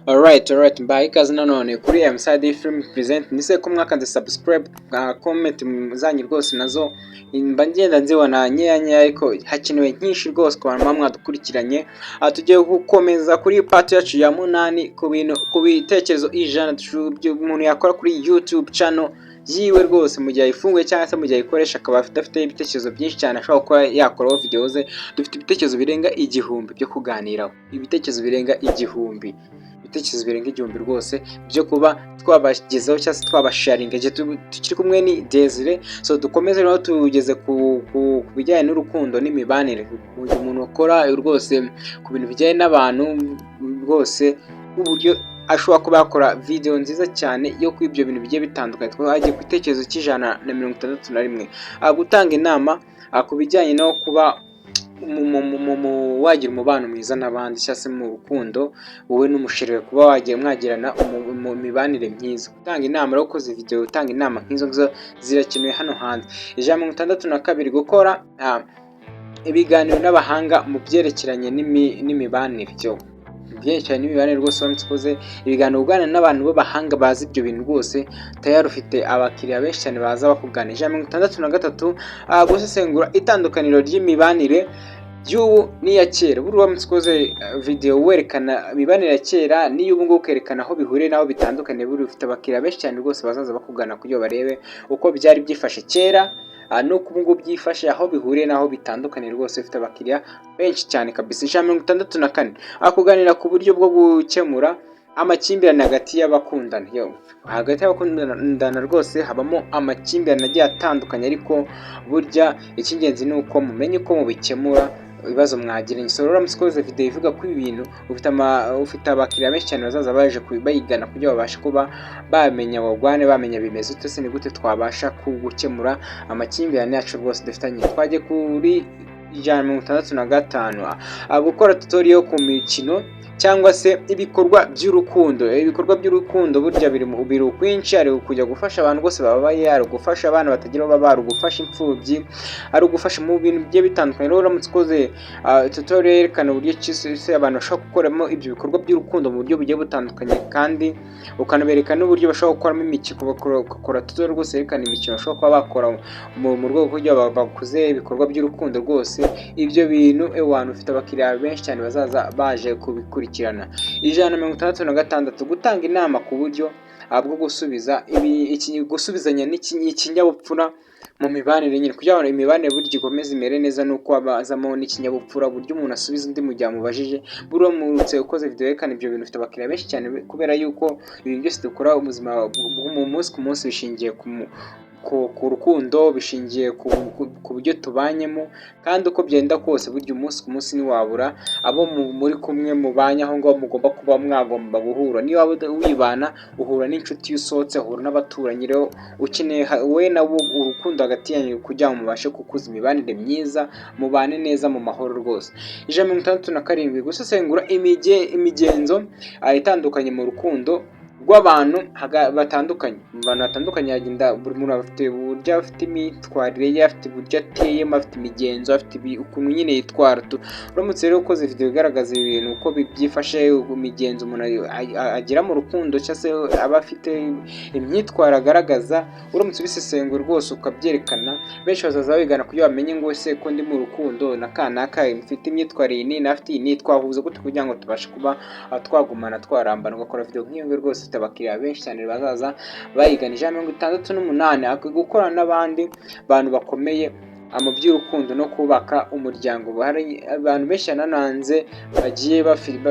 Alright, mbaye ikaze nanone kuri MSD Film Present. Nise ko mwakanze subscribe, comment zanyu rwose nazo mba ngenda nzibona nkeya ariko hakenewe nyinshi rwose ku bantu mwadukurikiranye. Tugiye gukomeza kuri part yacu ya 8 ku bitekerezo ijana umuntu yakora kuri YouTube channel yiwe rwose mu gihe ayifunguye cyangwa se mu gihe ayikoresha akaba afite ibitekerezo byinshi cyane ashobora kuba yakoraho video ze. Dufite ibitekerezo birenga 1000 byo kuganiraho, ibitekerezo birenga 1000 rwose byo kuba twabagezaho cyangwa se twabasharinga igihe tukiri kumwe ni Desire. So dukomeze rero tugeze ku bijyanye n'urukundo n'imibanire. Uyu muntu ukora rwose ku bintu bijyanye n'abantu rwose uburyo ashobora kuba yakora video nziza cyane yo kuri ibyo bintu bigiye bitandukanye. Twagiye ku bitekerezo cy'161 gutanga inama ku bijyanye no kuba wagira umubano mwiza n'abandi cyangwa se mu rukundo wowe n'umushirire kuba wagiye mwagirana mu mibanire myiza. Gutanga inama rero ukoze video utanga inama nk'izo zirakenewe hano hanze. 162 gukora ibiganiro n'abahanga mu byerekeranye n'imibanire. Cyo byerekeranye n'imibanire rwose wamutse ibiganiro uganira n'abantu b'abahanga bazi ibyo bintu rwose tayari ufite abakiriya benshi cyane baza bakugana. 163 gusesengura itandukaniro ry'imibanire y'ubu n'iya kera. Buri wamutse video werekana imibanire ya kera n'iyo ubu ngubu ukerekana aho bihuriye naho bitandukanye. Buri ufite abakiriya benshi cyane rwose bazaza bakugana kugira barebe uko byari byifashe kera nuko ubu ngubu byifashe, aho bihuriye naho bitandukanye rwose. Ufite abakiriya benshi cyane kabisa. 164 kuganira ku buryo bwo gukemura amakimbirane hagati y'abakundana. Hagati y'abakundana rwose habamo amakimbirane agiye atandukanye, ariko burya icy'ingenzi ni uko mumenye uko mubikemura ibibazo mwagiranye. So rero muskoze video ivuga ku ibintu ufite abakiriya benshi cyane bazaza baje bayigana kugira babashe kuba bamenya wagwane, bamenya bimeze ute se ni gute twabasha gukemura amakimbirane yacu rwose dufitanye. Twagiye kuri 165 gukora tutorial ku mikino cyangwa se ibikorwa by'urukundo. Ibikorwa by'urukundo burya biri ukwinshi, ari kujya gufasha abantu bose babaye, ari gufasha abana batagira baba, ari gufasha imfubyi, ari gufasha mu bintu bigiye bitandukanye. Rero uramutse ukoze tutorial yerekana uburyo cyose abantu bashobora gukoramo ibyo bikorwa by'urukundo mu buryo bugiye butandukanye, kandi ukanabereka n'uburyo bashobora gukoramo imikino. Bakora tutorial rwose yerekana imikino bashobora kuba bakora mu rwego kugira bakuze ibikorwa by'urukundo rwose. Ibyo bintu abantu ufite abakiriya benshi cyane bazaza baje kubikurikirana. 166 gutanga inama ku buryo bwo gusubizanya n'ikinyabupfura mu mibanire nyine. Kugira ngo imibanire buryo ikomeze imere neza nuko abazamo n'ikinyabupfura, buryo umuntu asubiza undi mu gihe amubajije. Buri umutse ukoze video yerekana ibyo bintu ufite abakiriya benshi cyane, kubera yuko ibintu byose dukora ubuzima umunsi ku munsi bishingiye ku rukundo, bishingiye ku buryo tubanyemo, kandi uko byenda kose burya umunsi ku munsi ntiwabura abo muri kumwe mubanye aho ngaho mugomba kuba mwagomba guhura. Niyo waba wibana uhura n'inshuti usohotse, uhura n'abaturanyi. Rero ukeneye we nabo urukundo hagati yanyu kugira ngo mubashe kukuza imibanire myiza, mubane neza mu mahoro rwose. 167 gusesengura imigenzo itandukanye mu rukundo rw'abantu batandukanye. Abantu batandukanye hagenda buri muntu afite uburyo afite imyitwarire ye, afite uburyo ateyemo, afite imigenzo, afite ukuntu nyine yitwara. Uramutse rero ukoze video igaragaza ibintu uko byifashe imigenzo umuntu agira mu rukundo cyangwa se aba afite imyitwarire agaragaza, uramutse ubisesengura rwose ukabyerekana, benshi bazaza bigana kugira bamenye ngo ese ko ndi mu rukundo na kanaka mfite imyitwarire ni nafite ni twahuza gute kugira ngo tubashe kuba twagumana twarambana. Ugakora video nk'iyo rwose abakiriya benshi cyane bazaza bayigana. 168 gukorana n'abandi bantu bakomeye mu by'urukundo no kubaka umuryango. Hari abantu benshi nananze bagiye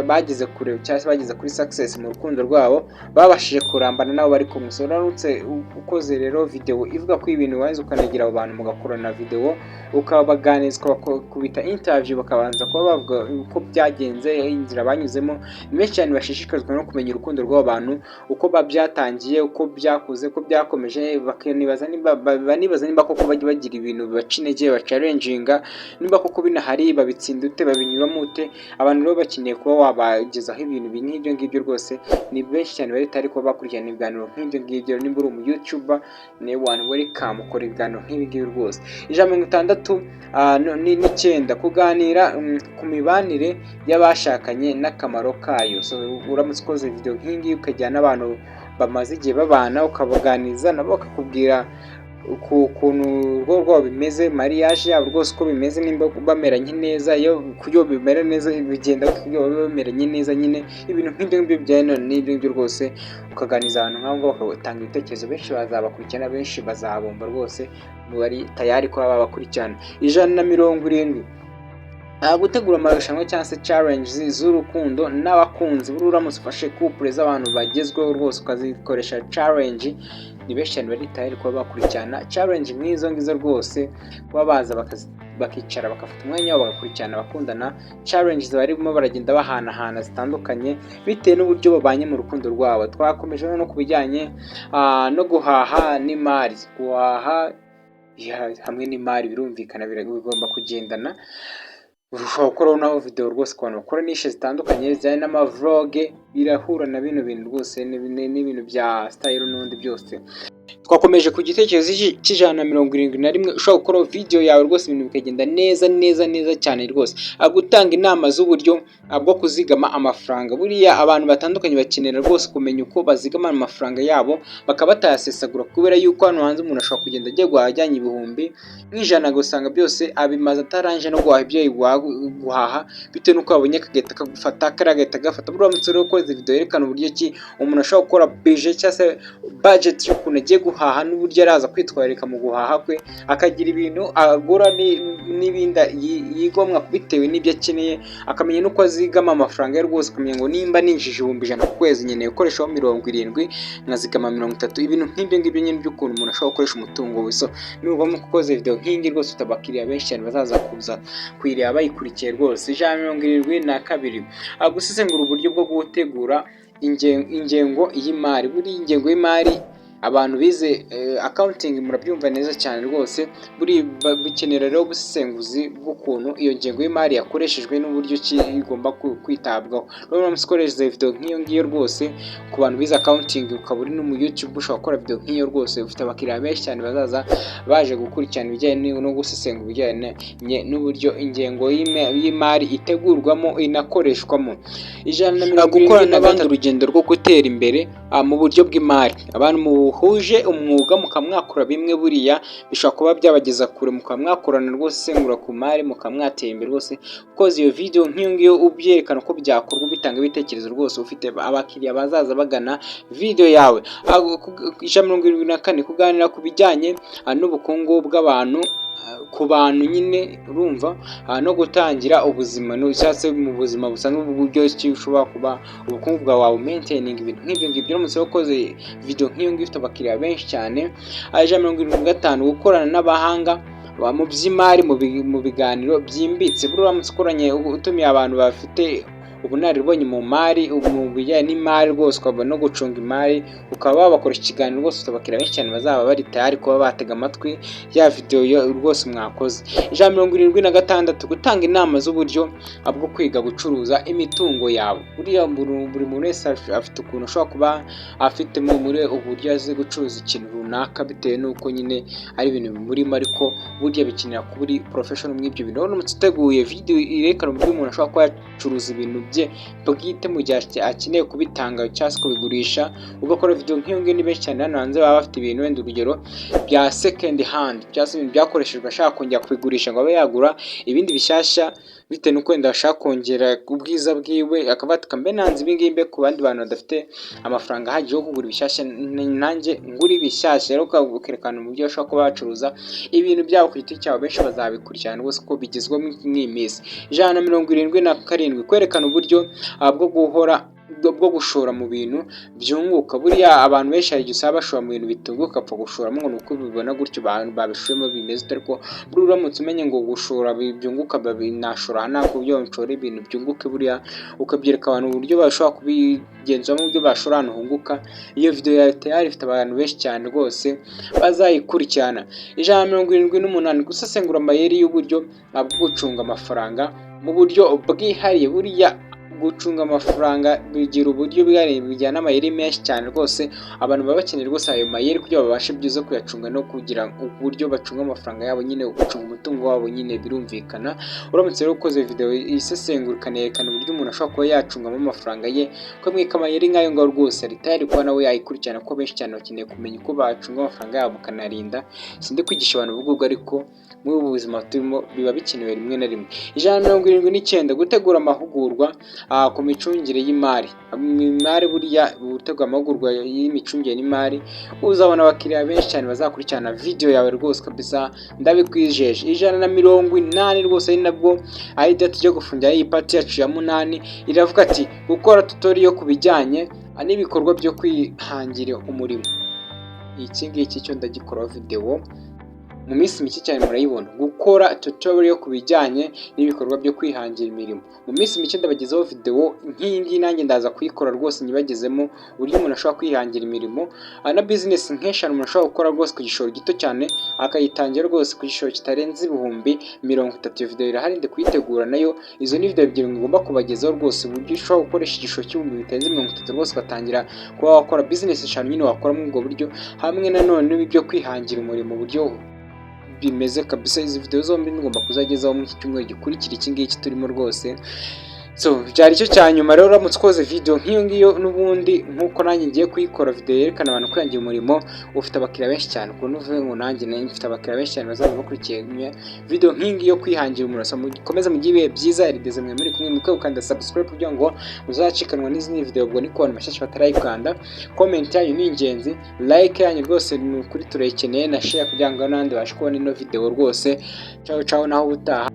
bageze kure cyangwa se bageze kuri success mu rukundo rwabo, babashije kurambana nabo bari kumusorarutse. Ukoze rero video ivuga ku ibintu wazi ukanagira abo bantu mugakorana video, ukabaganizwa kubita interview, bakabanza kuba bavuga uko byagenze, inzira banyuzemo. Benshi cyane bashishikazwa no kumenya urukundo rw'abo bantu, uko babyatangiye, uko byakuze, uko byakomeje, bakanibaza nimba koko bagira ibintu bacine intege bacalenjinga niba koko binahari babitsinda ute babinyuramo ute. Abantu rero bakeneye kuba wabagezaho ibintu nk'ibyo ngibyo rwose ni benshi cyane bari tari kuba bakurikirana ibiganiro nk'ibyo ngibyo. Nimba uri umu YouTuber ni one welcome ukora ibiganiro nk'ibi ngibi rwose. 69 kuganira ku mibanire y'abashakanye n'akamaro kayo. So uramutse ukoze video nk'ingi ukajyana abantu bamaze igihe babana ukabaganiza nabo bakakubwira ukuntu urwo rwabo bimeze, mariage yabo rwose uko bimeze, nimba bameranye neza, iyo kuyo bimera neza bigenda kuyo bameranye neza nyine. Ibintu nk'ibyo ngibyo byane n'ibyo rwose ukaganiza abantu nk'abo bakatanga ibitekerezo, benshi bazabakurikirana, benshi bazabomba rwose bari tayari ko babakurikirana. 170 gutegura amarushanwa cyangwa se challenge z'urukundo n'abakunzi. Buri uramutse ufashe couple z'abantu bagezweho rwose ukazikoresha challenge, ni benshi cyane bari tayari kuba bakurikirana challenge nk'izo ngizo rwose, kuba baza bakicara bakafata umwanya wabo bagakurikirana bakundana. Challenge barimo baragenda bahanahana zitandukanye bitewe n'uburyo babanye mu rukundo rwabo. Twakomeje no kubijyanye no guhaha n'imari. Guhaha hamwe n'imari birumvikana bigomba kugendana. Ushobora gukora naho video rwose ku bantu bakora nishe zitandukanye zijyanye n'amavlog, birahura na bino bintu rwose n'ibintu bya style n'undi byose. Twakomeje ku gitekerezo cy'171 ushobora gukora video yawe rwose ibintu bikagenda neza cyane rwose. Gutanga inama z'uburyo bwo kuzigama amafaranga. Buriya abantu batandukanye bakenera rwose kumenya uko bazigama amafaranga yabo bakabatayasesagura, kubera yuko hano hanze umuntu ashobora kugenda ajya guhajyanye ibihumbi nk'ijana gusanga byose abimaze ataranje no guhaha ibyo guhaha bitewe n'uko abonye akageta kagufata karageta gafata. Buramutse rero ukoze video yerekana uburyo ki umuntu ashobora gukora budget cyangwa se budget y'ukuntu agiye guhaha n'uburyo araza kwitwararika mu guhaha kwe, akagira ibintu agura n'ibindi yigomwa bitewe n'ibyo akeneye, akamenya n'uko azigama amafaranga ye rwose, akamenya ngo nimba ninjije 100 ku kwezi nkeneye gukoreshaho 70 nkazigama 30. Ibintu nk'ibyo ngibyo nyine by'ukuntu umuntu ashobora gukoresha umutungo we. So niba mukoze video nk'ingi rwose utabakiriya benshi cyane bazaza kuza kwireba bayikurikiye rwose. 172 gusesengura uburyo bwo gutegura ingengo y'imari. Buri ingengo y'imari abantu bize accounting murabyumva neza cyane rwose. Buri bikenera rero ubusesenguzi bw'ukuntu iyo ngengo y'imari yakoreshejwe n'uburyo ki igomba kwitabwaho. Rero muskoresha video nk'iyo ngiyo rwose ku bantu bize accounting, ukaba uri no mu YouTube ushobora gukora video nk'iyo rwose, ufite abakiriya benshi cyane bazaza baje gukurikirana ibijyanye no gusesengura ibijyanye n'uburyo ingengo y'imari itegurwamo inakoreshwamo. 170 gukora n'abandi urugendo rwo gutera imbere mu buryo bw'imari. Abantu muhuje umwuga mukamwakura bimwe, buriya bishobora kuba byabageza kure, mukamwakorana rwose sengura ku mari mukamwatera imbere rwose. Ukoze iyo video nk'iyo ngiyo ubyerekana uko byakorwa, bitanga ibitekerezo rwose, ufite abakiriya bazaza bagana video yawe. 174 kuganira ku bijyanye n'ubukungu bw'abantu ku bantu nyine urumva, no gutangira ubuzima cyase mu buzima busanzwe uburyo ki ushobora kuba ubukungu bwa wawe maintaining ibintu nk'ibyo ngibyo. Uramutse wakoze video nk'iyo ngiyo ufite abakiriya benshi cyane. 175 gukorana n'abahanga mu by'imari mu biganiro byimbitse. Buri uramutse ukoranye utumiye abantu bafite ubunararibonye mu mari, mu bijyanye n'imari rwose, ukaba no gucunga imari, ukaba wabakoresha ikiganiro rwose, utabakiriya benshi cyane bazaba bari tayari kuba batega amatwi ya video rwose mwakoze. 176 gutanga inama z'uburyo bwo kwiga gucuruza imitungo yawe. Buriya buri muntu wese afite ukuntu ushobora kuba afite muri uburyo azi gucuruza ikintu runaka bitewe n'uko nyine ari ibintu bimurimo, ariko burya bikenera kuba uri professional mw'ibyo bintu. Uramutse uteguye video irekana uburyo umuntu ashobora kuba yacuruza ibintu bwite mu gihe akeneye kubitanga cyangwa kubigurisha, ugakora video nk'iyo ngiyo. Ni benshi cyane hano hanze baba bafite ibintu wenda urugero bya second hand cyangwa ibintu byakoreshejwe ashaka kongera kubigurisha ngo abe yagura ibindi bishyashya bitewe n'uko wenda ashaka kongera ubwiza bwiwe, akavuga ati kambe nanze ibi ngibi ku bandi bantu badafite amafaranga ahagije yo kugura ibishyashya, nanjye ngura ibishyashya. Rero ukerekana uburyo ashobora kuba yacuruza ibintu byabo ku giti cyabo, benshi bazabikurikirana rwose ko bigezweho mw'iminsi. 177 kwerekana uburyo bwo guhora bwo gushora mu bintu byunguka. Buriya abantu benshi hari igihe usaba bashora mu bintu bitunguka apfa gushoramo ngo nuko bibona gutyo babishoyemo bimeze, ariko buriya uramutse umenye ngo gushora byunguka nashora ntabwo byo nshora ibintu byunguke, buriya ukabyereka abantu uburyo bashobora kubigenzuramo uburyo bashora ahantu hunguka, iyo video yawe tayari ifite abantu benshi cyane rwose bazayikurikirana. 178 gusesengura amayeri y'uburyo bwo gucunga amafaranga mu buryo bwihariye. Buriya gucunga amafaranga bigira uburyo bijyana amayeri menshi cyane rwose, abantu baba bakeneye rwose ayo mayeri kugira babashe byiza kuyacunga no kugira uburyo bacunga amafaranga yabo, nyine gucunga umutungo wabo nyine birumvikana. Uramutse rero ukoze video isesengura ikanerekana uburyo umuntu ashobora kuba yacungamo amafaranga ye, ukamwika amayeri nk'ayo ngaho rwose leta yari kuba nawe yayikurikirana, ko benshi cyane bakeneye kumenya uko bacunga amafaranga yabo bakanarinda. Sindi kwigisha abantu ubwo ariko muri ubu buzima turimo biba bikenewe rimwe na rimwe. 179 gutegura amahugurwa ku micungire y'imari. Imari buriya gutegura amahugurwa y'imicungire y'imari, uzabona abakiriya benshi cyane bazakurikirana video yawe rwose kabisa, ndabikwijeje. 180 rwose ari nabwo ari date yo gufungira iyi party yacu ya 8, iravuga ati gukora tutorial ku bijyanye n'ibikorwa byo kwihangira umurimo. Iki ngiki cyo ndagikora video mu minsi mike cyane murayibona, gukora tutorial ku bijyanye n'ibikorwa byo kwihangira imirimo. Mu minsi mike ndabagezaho video nk'ingi, nanjye ndaza kuyikora rwose nyibagezemo uburyo umuntu ashobora kwihangira imirimo na business nk'eshanu umuntu ashobora gukora rwose ku gishoro gito cyane akayitangira rwose ku gishoro kitarenze 30,000. Video irahari ndi kuyitegura nayo, izo ni video ebyiri ngomba kubagezaho rwose uburyo ushobora gukoresha igishoro cy'ibihumbi bitarenze 30,000 rwose ugatangira kuba wakora business eshanu nyine wakora muri ubwo buryo, hamwe na none n'ibyo kwihangira umurimo uburyo bimeze kabisa. Izi video zombi ngomba kuzagezaho mu cyumweru gikurikira iki ngiki turimo rwose. So byari cyo cyanyuma rero, uramutse ukoze video nk'iyo ngiyo n'ubundi nkuko nanjye ngiye kuyikora video yerekana abantu kwihangira umurimo, ufite abakiriya benshi cyane, ukuntu uvuye ngo nanjye mfite abakiriya benshi cyane bazaba bakurikiye video nk'ingi yo kwihangira umurimo. So mukomeze mugire ibihe byiza, rigeze mwe muri kumwe mukwe ukanda subscribe kugira ngo muzacikanwa n'izindi video, ubwo ni ku bantu bashyashya batarayikanda. Comment yanyu ni ingenzi, like yanyu rwose ni ukuri turayikeneye, na share kugira ngo n'abandi bashe kubona ino video rwose. Ciao ciao naho utaha.